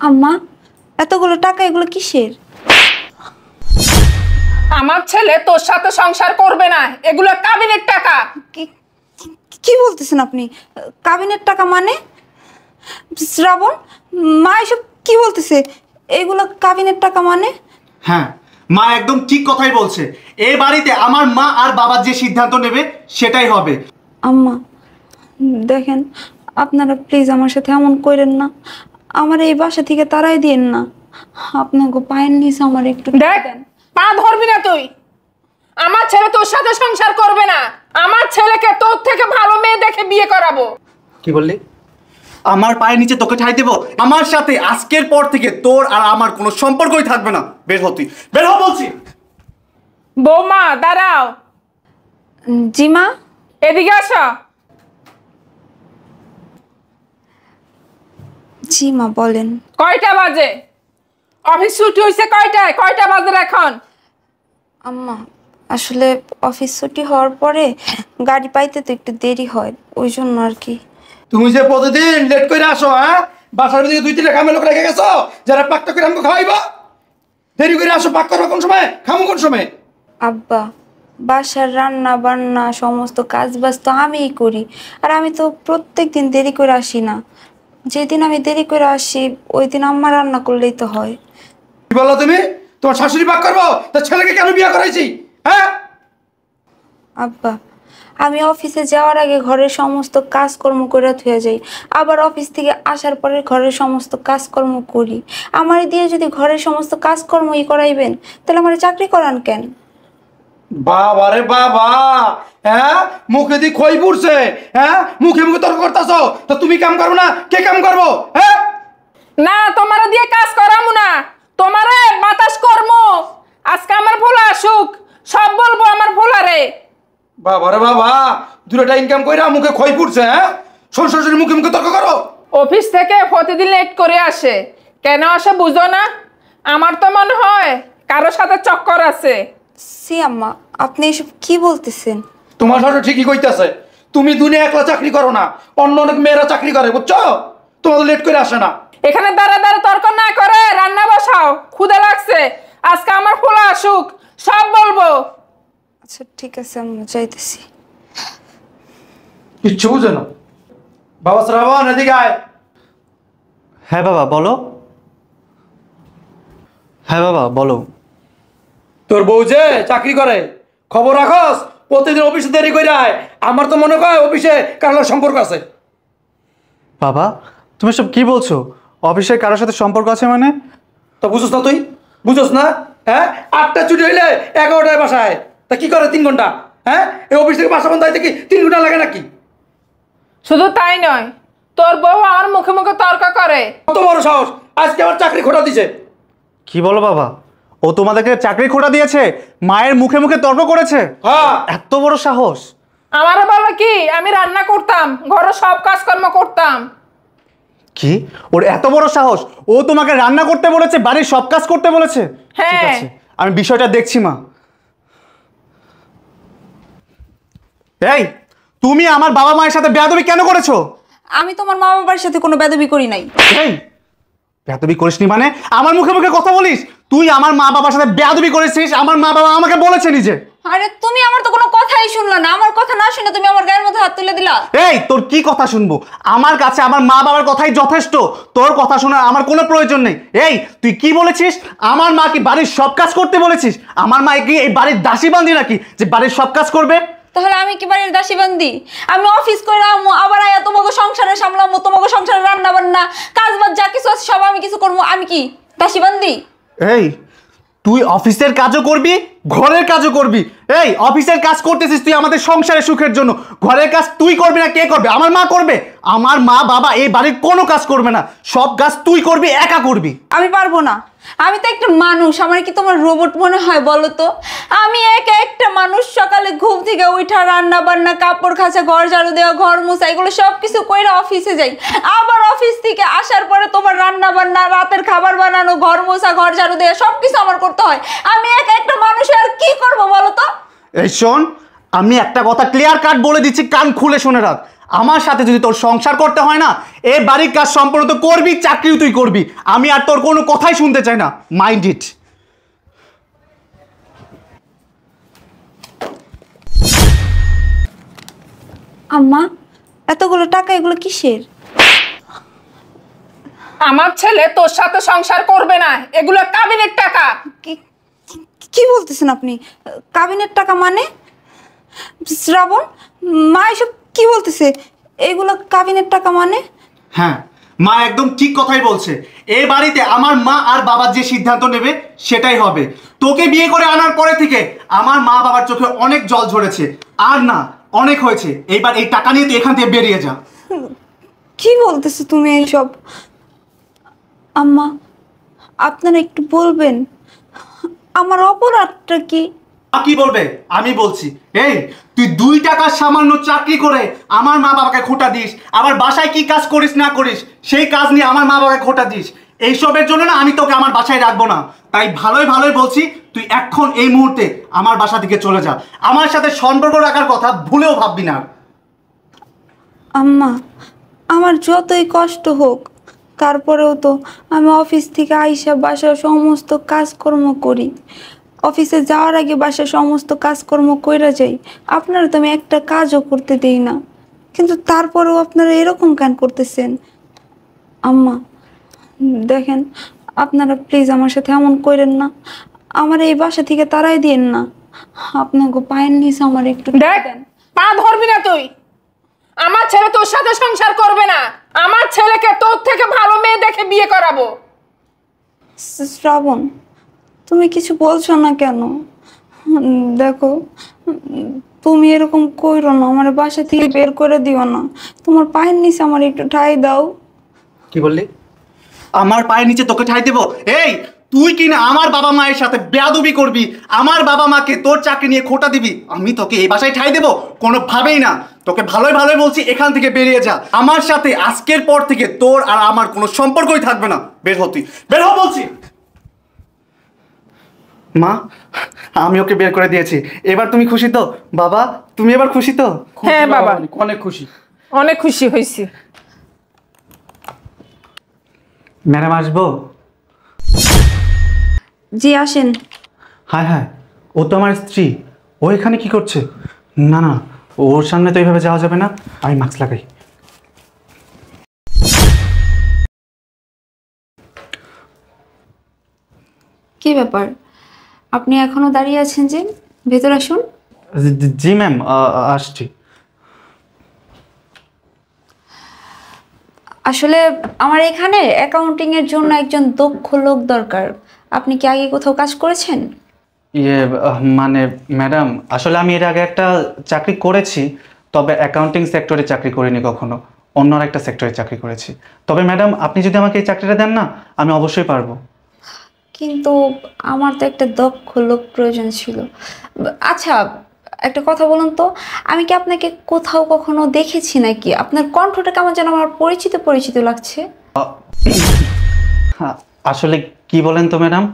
আম্মা, এতগুলো টাকা এগুলো কিসের? আমার ছেলে তোর সাথে সংসার করবে না, এগুলো কাবিনের টাকা। কি বলতেছেন আপনি? কাবিনের টাকা মানে? শ্রাবণ, মা এসব কি বলতেছে? এগুলো কাবিনের টাকা মানে? হ্যাঁ, মা একদম ঠিক কথাই বলছে। এই বাড়িতে আমার মা আর বাবা যে সিদ্ধান্ত নেবে সেটাই হবে। আম্মা দেখেন, আপনারা প্লিজ আমার সাথে এমন করেন না। আমার এই বাসা থেকে তাড়াই দিয়েন না। আপনাকে পায়ের নিচে আমার একটু দেখ, পা ধরবি না তুই। আমার ছেলে তোর সাথে সংসার করবে না। আমার ছেলেকে তোর থেকে ভালো মেয়ে দেখে বিয়ে করাবো। কি বললি? আমার পায়ের নিচে তোকে ঠাই দেবো? আমার সাথে আজকের পর থেকে তোর আর আমার কোনো সম্পর্কই থাকবে না। বের হ তুই, বের হ বলছি। বৌমা দাঁড়াও। জি মা। এদিকে আসো। জি মা বলেন। কয়টা বাজে? অফিস ছুটি হয়েছে কয়টায়? কয়টা বাজে এখন? আম্মা আসলে অফিস ছুটি হওয়ার পরে গাড়ি পাইতে তো একটু দেরি হয়, ওই জন্য আর কি। তুমি যে প্রতিদিন লেট করে আসো, হ্যাঁ? বাসার ভিতরে 2-3টা কামের লোক রেখে গেছো যারা পাকটা করে আমাকে খাওয়াইবা। দেরি করে আসো, পাক করবো কোন সময়, খামো কোন সময়? আব্বা, বাসার রান্না বান্না সমস্ত কাজ বাজ তো আমিই করি, আর আমি তো প্রত্যেক দিন দেরি করে আসি না। যেদিন আমি দেরি করে আসি ওই দিন আম্মা রান্না করলেই তো হয়। কি বলো তুমি? তোমার শাশুড়ি পাক করবো? তার ছেলেকে কেন বিয়ে করাইছি, হ্যাঁ? আব্বা, আমি অফিসে যাওয়ার আগে ঘরের সমস্ত কাজকর্ম করে থুয়ে যাই, আবার অফিস থেকে আসার পরে ঘরের সমস্ত কাজকর্ম করি। আমার দিয়ে যদি ঘরের সমস্ত কাজকর্মই করাইবেন তাহলে আমার চাকরি করান কেন? বাবা রে বাবা, হ্যাঁ? মুখে দিয়ে খই পড়ছে, হ্যাঁ? মুখে মুখে তর্ক করতেছো। তো তুমি কাম করো না, কে কাম করবো, হ্যাঁ? না, তোমার দিয়ে কাজ করামু না, তোমারে বাতাস কর্ম। আজকে আমার ভোলা আসুক, সব বলবো আমার ভোলারে। বাবা রে বাবা, দুটা ইনকাম কইরা মুখে খই পড়ছে, হ্যাঁ? শ্বশুর মুখে মুখে তর্ক করো। অফিস থেকে প্রতিদিন লেট করে আসে, কেন আসে বুঝো না? আমার তো মনে হয় কারোর সাথে চক্কর আছে। সি আম্মা, আপনি এসব কি বলতেছেন? তোমার শ্বশুর ঠিকই কইতাছে। তুমি দুনিয়া একলা চাকরি করো না, অন্য অনেক মেয়েরা চাকরি করে, বুঝছো? তোমাদের লেট করে আসে না। এখানে দাঁড়া দাঁড়া তর্ক না করে রান্না বসাও, ক্ষুধা লাগছে। আজকে আমার ভোলা আসুক, সব বলবো। আচ্ছা ঠিক আছে আম্মা, যাইতেছি। কিচ্ছু বুঝে না। বাবা শ্রাবণ, এদিকে আয়। হ্যাঁ বাবা বলো। হ্যাঁ বাবা বলো। তোর বউ যে চাকরি করে, খবর রাখস? প্রতিদিন অফিসে দেরি করে আয়। আমার তো মনে হয় অফিসে কারোর সম্পর্ক আছে। বাবা তুমি সব কি বলছো? অফিসের কারোর সাথে সম্পর্ক আছে মানে? তো বুঝোস না তুই? বুঝোস না, হ্যাঁ? 8টা ছুটি হইলে 11টায় বাসায়। তা কি করে 3 ঘন্টা, হ্যাঁ? এই অফিস থেকে বাসা বন্ধ হইতে কি 3 ঘন্টা লাগে নাকি? শুধু তাই নয়, তোর বউ আমার মুখে মুখে তর্ক করে। কত বড় সাহস, আজকে আমার চাকরি খোটা দিছে। কি বলো বাবা? ও তোমাদেরকে চাকরি খোটা দিয়েছে? মায়ের মুখে মুখে তর্ক করেছে? হ্যাঁ। এত বড় সাহস? আমারও বলো কি, আমি রান্না করতাম, ঘরে সব কাজকর্ম করতাম। কি ওর এত বড় সাহস? ও তোমাকে রান্না করতে বলেছে, বাড়ির সব কাজ করতে বলেছে? হ্যাঁ। ঠিক আছে, আমি বিষয়টা দেখছি মা। এই তুমি আমার বাবা মায়ের সাথে বেয়াদবি কেন করেছো? আমি তোমার মা বাবার সাথে কোনো বেদবি করি নাই। এই বেয়াদবি করিসনি মানে? আমার মুখে মুখে কথা বলিস? তুই আমার মা বাবার সাথে বেয়াদবি করেছিস, আমার মা বাবা আমাকে বলেছে নিজে। আরে তুমি আমার তো কোনো কথাই শুনলা না, আমার কথা না শুনে তুমি আমার গায়ের মধ্যে হাত তুলে দিলা। এই তোর কি কথা শুনবো? আমার কাছে আমার মা বাবার কথাই যথেষ্ট, তোর কথা শোনার আমার কোনো প্রয়োজন নেই। এই তুই কি বলেছিস? আমার মা কি বাড়ির সব কাজ করতে বলেছিস? আমার মা কি এই বাড়ির দাসী বান্দি নাকি যে বাড়ির সব কাজ করবে? তাহলে আমি কি বাড়ির দাসী বান্দি? আমি অফিস করে আমু, আবার আয়া তোমাকে সংসারে সামলামু, তোমাকে সংসারে রান্না বান্না কাজ বাজ যা কিছু আছে সব আমি কিছু করবো। আমি কি দাসী বান্দি? এই তুই অফিসের কাজও করবি, ঘরের কাজও করবি। এই অফিসের কাজ করতেছিস তুই আমাদের সংসারের সুখের জন্য, ঘরের কাজ তুই করবি না কে করবে? আমার মা করবে। আমার মা বাবা এই বাড়ির কোনো কাজ করবে না, সব কাজ তুই করবি, একা করবি। আমি পারবো না, আমি তো একটা মানুষ, আমার কি তোমার রোবট মনে হয় বলো তো? আমি একা একটা মানুষ, সকালে ঘুম থেকে উঠা রান্না বান্না কাপড় কাচা ঘর ঝাড়ু দেওয়া ঘর মোছা এগুলো সব কিছু কইরা অফিসে যাই, আবার অফিস থেকে আসার পরে তোমার রান্না বান্না রাতের খাবার বানানো ঘর মোছা ঘর ঝাড়ু দেওয়া সব কিছু আমার করতে হয়। আমি একা একটা মানুষ, আর কি করবো বলো তো? এই শোন, আমি একটা কথা ক্লিয়ার কাট বলে দিচ্ছি, কান খুলে শুনে রাখ। আমার সাথে যদি তোর সংসার করতে হয় না, এই বাড়ির কাজ সম্পূর্ণ তো করবি, চাকরিও তুই করবি। আমি আর তোর কোনো কথাই শুনতে চাই না, মাইন্ড ইট। আম্মা, এতগুলো টাকা এগুলো কিসের? আমার ছেলে তোর সাথে সংসার করবে না, এগুলো কাবিনের টাকা। কি কি বলতেছেন আপনি? কাবিনের টাকা মানে? শ্রাবণ, মা এসব কি বলতেছে? এগুলো কাবিনের টাকা মানে? হ্যাঁ, মা একদম ঠিক কথাই বলছে। এই বাড়িতে আমার মা আর বাবা যে সিদ্ধান্ত নেবে সেটাই হবে। তোকে বিয়ে করে আনার পরে থেকে আমার মা বাবার চোখে অনেক জল ঝরেছে। আর না, অনেক হয়েছে। এইবার এই টাকা নিয়ে তুই এখান থেকে বেরিয়ে যা। কি বলতেছো তুমি এইসব? আম্মা, আপনারা একটু বলবেন আমার অপরাধটা কি? কি বলবে? আমি বলছি। এই, তুই 2 টাকার সামান্য চাকরি করে আমার মা বাবাকে খোঁটা দিস, আবার বাসায় কি কাজ করিস না করিস সেই কাজ নিয়ে আমার মা বাবাকে খোঁটা দিস। এইসবের জন্য না আমি তোকে আমার বাসায় রাখবো না। তাই ভালোই ভালোই বলছি, তুই এখন এই মুহূর্তে আমার বাসা থেকে চলে যা। আমার সাথে সম্পর্ক রাখার কথা ভুলেও ভাববি না। আম্মা, আমার যতই কষ্ট হোক তারপরেও তো আমি অফিস থেকে আইসা বাসার সমস্ত কাজকর্ম করি। অফিসে যাওয়ার আগে বাসার সমস্ত কাজকর্ম কইরা যাই। আপনারা তো আমি একটা কাজও করতে দেই না, কিন্তু তারপরেও আপনারা এরকম কেন করতেছেন? আম্মা দেখেন, আপনারা প্লিজ আমার সাথে এমন করেন না। আমার এই বাসা থেকে তাড়াই দিয়েন না। আপনাকে পায়ের নিচে আমার একটু দেখ, দেন। পা ধরবি না তুই। আমার ছেলে তোর সাথে সংসার করবে না। আমার ছেলেকে তোর থেকে ভালো মেয়ে দেখে বিয়ে করাবো। শ্রাবণ, তুমি কিছু বলছো না কেন? দেখো, তুমি এরকম কইরো না, আমার বাসা থেকে বের করে দিও না। তোমার পায়ের নিচে আমার একটু ঠাঁই দাও। কি বললি? আমার পায়ের নিচে তোকে ঠাঁই দেবো? এই, তুই কি না আমার বাবা মায়ের সাথে বেয়াদবি করবি, আমার বাবা মাকে তোর চাকরি নিয়ে খোঁটা দিবি, আমি তোকে এই বাসায় ঠাঁই দেবো? কোনোভাবেই না। তোকে ভালোই ভালোই বলছি, এখান থেকে বেরিয়ে যা। আমার সাথে আজকের পর থেকে তোর আর আমার কোনো সম্পর্কই থাকবে না। বের হ তুই, বের হ বলছি। মা, আমি ওকে বের করে দিয়েছি। এবার তুমি খুশি তো? বাবা, তুমি এবার খুশি তো? হ্যাঁ বাবা, অনেক খুশি। অনেক খুশি হয়েছি। ম্যাডাম, আসবো? জি আসেন। হ্যাঁ হ্যাঁ, ও তো আমার স্ত্রী। ও এখানে কি করছে? না না, ওর সামনে তো এইভাবে যাওয়া যাবে না। আমি মাস্ক লাগাই। কি ব্যাপার, আপনি এখনো দাঁড়িয়ে আছেন যে? ভেতর আসুন। জি ম্যাম, আসছি। আসলে আমার এখানে অ্যাকাউন্টিং এর জন্য একজন দক্ষ লোক দরকার। আপনি কি আগে কোথাও কাজ করেছেন? ইয়ে, মানে ম্যাডাম, আসলে আমি এর আগে একটা চাকরি করেছি, তবে অ্যাকাউন্টিং সেক্টরে চাকরি করিনি কখনো। অন্য একটা সেক্টরে চাকরি করেছি। তবে ম্যাডাম, আপনি যদি আমাকে এই চাকরিটা দেন না, আমি অবশ্যই পারবো। কিন্তু আমার তো একটা দক্ষ লোক প্রয়োজন ছিল। আচ্ছা, একটা কথা বলুন তো, আমি কি আপনাকে কোথাও কখনো দেখেছি নাকি? আপনার কণ্ঠটা কেমন যেন আমার পরিচিত পরিচিত লাগছে। আসলে কি বলেন তো ম্যাডাম,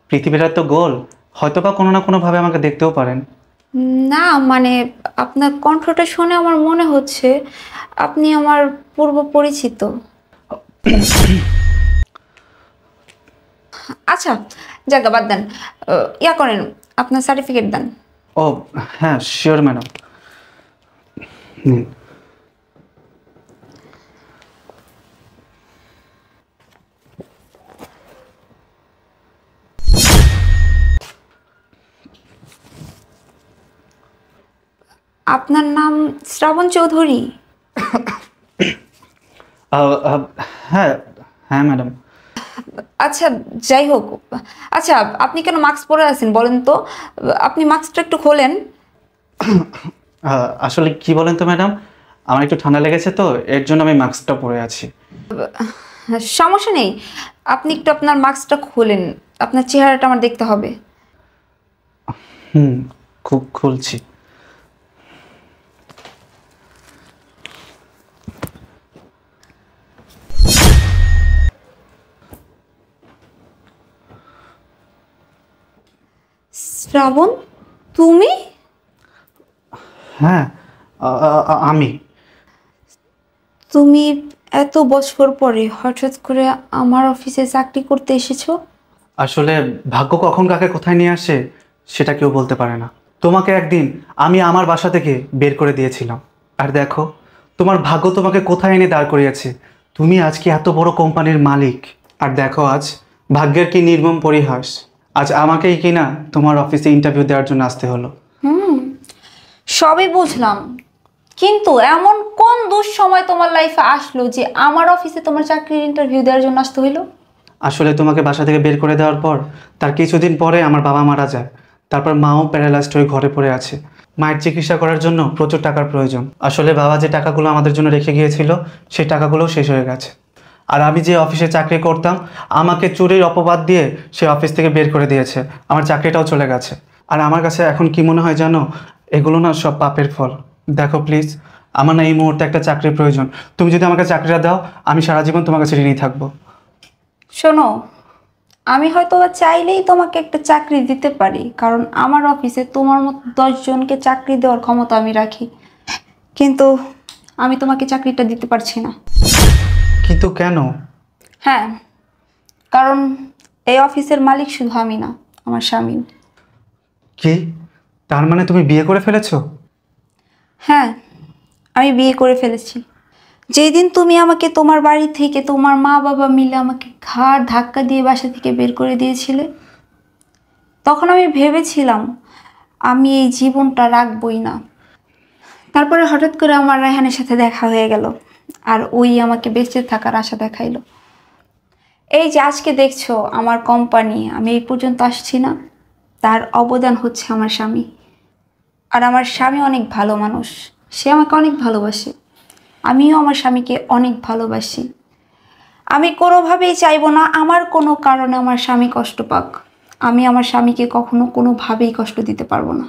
পৃথিবীটা তো গোল, হয়তো বা কোনো না কোনোভাবে আমাকে দেখতেও পারেন। না মানে, আপনার কণ্ঠটা শুনে আমার মনে হচ্ছে আপনি আমার পূর্ব পরিচিত। আচ্ছা, জায়গা বাদ দেন। ইয়া করেন, আপনার সার্টিফিকেট দেন। ও হ্যাঁ, শিওর ম্যাডাম। আপনার নাম শ্রাবণ চৌধুরী? হ্যাঁ হ্যাঁ ম্যাডাম। আচ্ছা, যাই হোক। আচ্ছা, আপনি কেন মাস্ক পরে আছেন বলেন তো? আপনি মাস্কটা একটু খোলেন। আসলে কি বলেন তো ম্যাডাম, আমার একটু ঠান্ডা লেগেছে তো, এর জন্য আমি মাস্কটা পরে আছি। সমস্যা নেই, আপনি একটু আপনার মাস্কটা খোলেন। আপনার চেহারাটা আমার দেখতে হবে। খুব খুলছি। শ্রাবণ, তুমি? হ্যাঁ, আমি। তুমি এত বছর পরে হঠাৎ করে আমার অফিসে চাকরি করতে এসেছো? আসলে ভাগ্য কখন কাকে কোথায় নিয়ে আসে সেটা কেউ বলতে পারে না। তোমাকে একদিন আমি আমার বাসা থেকে বের করে দিয়েছিলাম, আর দেখো তোমার ভাগ্য তোমাকে কোথায় এনে দাঁড় করিয়েছে। তুমি আজকে এত বড় কোম্পানির মালিক, আর দেখো আজ ভাগ্যের কি নির্মম পরিহাস, আজ আমাকেই কিনা তোমার অফিসে ইন্টারভিউ দেওয়ার জন্য আসতে হলো। সবই বুঝলাম, কিন্তু এমন কোন দুঃসময় তোমার লাইফে আসলো যে আমার অফিসে তোমার চাকরির ইন্টারভিউ দেওয়ার জন্য আসতে হইলো? আসলে তোমাকে বাসা থেকে বের করে দেওয়ার পর তার কিছুদিন পরে আমার বাবা মারা যায়। তারপর মাও প্যারালাইজড হয়ে ঘরে পড়ে আছে। মায়ের চিকিৎসা করার জন্য প্রচুর টাকার প্রয়োজন। আসলে বাবা যে টাকাগুলো আমাদের জন্য রেখে গিয়েছিল সেই টাকাগুলোও শেষ হয়ে গেছে। আর আমি যে অফিসে চাকরি করতাম আমাকে চুরির অপবাদ দিয়ে সে অফিস থেকে বের করে দিয়েছে, আমার চাকরিটাও চলে গেছে। আর আমার কাছে এখন কি মনে হয় জানো, এগুলো না সব পাপের ফল। দেখো প্লিজ, আমার না এই মুহূর্তে একটা চাকরির প্রয়োজন। তুমি যদি আমাকে চাকরিটা দাও আমি সারা জীবন তোমার কাছে ঋণী থাকবো। শোনো, আমি হয়তো বা চাইলেই তোমাকে একটা চাকরি দিতে পারি, কারণ আমার অফিসে তোমার মতো 10 জনকে চাকরি দেওয়ার ক্ষমতা আমি রাখি, কিন্তু আমি তোমাকে চাকরিটা দিতে পারছি না। কিন্তু কেন? হ্যাঁ, কারণ এই অফিসের মালিক শুধু আমি না, আমার স্বামী। কি? তার মানে তুমি বিয়ে করে ফেলেছো? হ্যাঁ, আমি বিয়ে করে ফেলেছি। যেই দিন তুমি আমাকে তোমার বাড়ি থেকে তোমার মা বাবা মিলে আমাকে ঘাড় ধাক্কা দিয়ে বাসা থেকে বের করে দিয়েছিলে, তখন আমি ভেবেছিলাম আমি এই জীবনটা রাখবই না। তারপরে হঠাৎ করে আমার রায়হানের সাথে দেখা হয়ে গেল, আর ওই আমাকে বেঁচে থাকার আশা দেখাইলো। এই যে আজকে দেখছো আমার কোম্পানি, আমি এই পর্যন্ত আসছি না, তার অবদান হচ্ছে আমার স্বামী। আর আমার স্বামী অনেক ভালো মানুষ, সে আমাকে অনেক ভালোবাসে, আমিও আমার স্বামীকে অনেক ভালোবাসি। আমি কোনোভাবেই চাইবো না আমার কোনো কারণে আমার স্বামী কষ্ট পাক। আমি আমার স্বামীকে কখনো কোনোভাবেই কষ্ট দিতে পারবো না।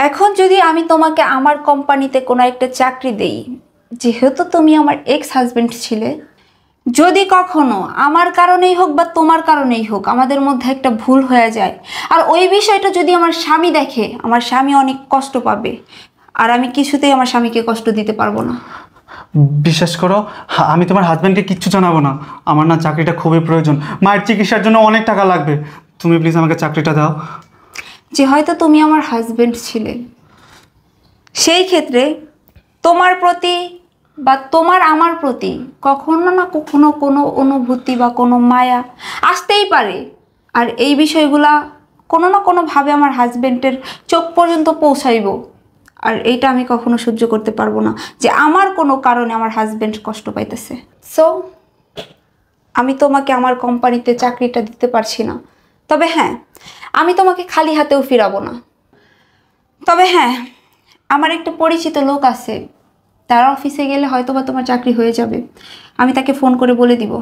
এখন যদি আমি তোমাকে আমার কোম্পানিতে কোনো একটা চাকরি দেই, যেহেতু তুমি আমার এক্স হাজবেন্ড ছিলে, যদি কখনো আমার কারণেই হোক বা তোমার কারণেই হোক আমাদের মধ্যে একটা ভুল হয়ে যায়, আর ওই বিষয়টা যদি আমার স্বামী দেখে, আমার স্বামী অনেক কষ্ট পাবে, আর আমি কিছুতেই আমার স্বামীকে কষ্ট দিতে পারবো না। বিশ্বাস করো, আমি তোমার হাজব্যান্ডকে কিচ্ছু জানাবো না। আমার না চাকরিটা খুবই প্রয়োজন, মায়ের চিকিৎসার জন্য অনেক টাকা লাগবে। তুমি প্লিজ আমাকে চাকরিটা দাও। যে হয়তো তুমি আমার হাজবেন্ড ছিলে, সেই ক্ষেত্রে তোমার প্রতি বা তোমার আমার প্রতি কখনো না কখনো কোনো অনুভূতি বা কোনো মায়া আসতেই পারে, আর এই বিষয়গুলা কোনো না কোনোভাবে আমার হাজবেন্ডের চোখ পর্যন্ত পৌঁছাইব। আর এইটা আমি কখনো সহ্য করতে পারবো না যে আমার কোনো কারণে আমার হাজবেন্ড কষ্ট পাইতেছে। সো আমি তোমাকে আমার কোম্পানিতে চাকরিটা দিতে পারছি না। তবে হ্যাঁ, আমি তোমাকে খালি হাতেও ফিরাবো না। তবে হ্যাঁ, আমার একটা পরিচিত লোক আছে, তার অফিসে গেলে হয়তো বা তোমার চাকরি হয়ে যাবে। আমি তাকে ফোন করে বলে দিব।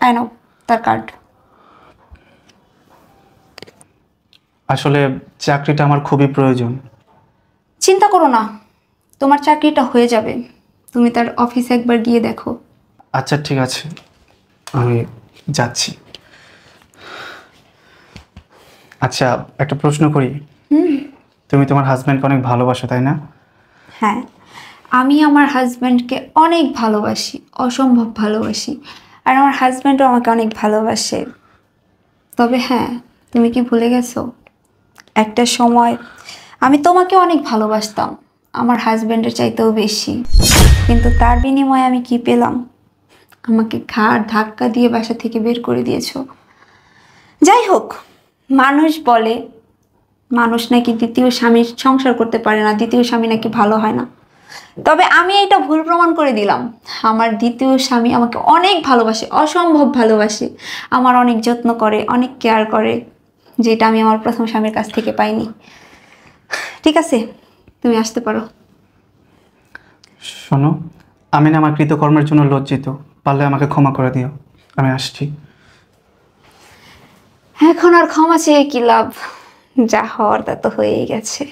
আই নাও তার কার্ড। আসলে চাকরিটা আমার খুবই প্রয়োজন। চিন্তা করো না, তোমার চাকরিটা হয়ে যাবে। তুমি তার অফিসে একবার গিয়ে দেখো। আচ্ছা ঠিক আছে, আমি যাচ্ছি। আচ্ছা একটা প্রশ্ন করি, তুমি তোমার হাজব্যান্ডকে অনেক ভালোবাসো তাই না? হ্যাঁ, আমি আমার হাজব্যান্ডকে অনেক ভালোবাসি, অসম্ভব ভালোবাসি, আর আমার হাজব্যান্ডও আমাকে অনেক ভালোবাসে। তবে হ্যাঁ, তুমি কি ভুলে গেছো একটা সময় আমি তোমাকে অনেক ভালোবাসতাম, আমার হাজব্যান্ডের চাইতেও বেশি, কিন্তু তার বিনিময়ে আমি কি পেলাম? আমাকে ঘাড় ধাক্কা দিয়ে বাসা থেকে বের করে দিয়েছো। যাই হোক, মানুষ বলে মানুষ নাকি দ্বিতীয় স্বামীর সংসার করতে পারে না, দ্বিতীয় স্বামী নাকি ভালো হয় না। তবে আমি এটা ভুল প্রমাণ করে দিলাম। আমার দ্বিতীয় স্বামী আমাকে অনেক ভালোবাসে, অসম্ভব ভালোবাসে, আমার অনেক যত্ন করে, অনেক কেয়ার করে, যেটা আমি আমার প্রথম স্বামীর কাছ থেকে পাইনি। ঠিক আছে, তুমি আসতে পারো। শোনো, আমি না আমার কৃতকর্মের জন্য লজ্জিত, পারলে আমাকে ক্ষমা করে দিও। আমি আসছি। এখন আর ক্ষমা চেয়ে কি লাভ? যা হওয়ার তা তো হয়েই গেছে।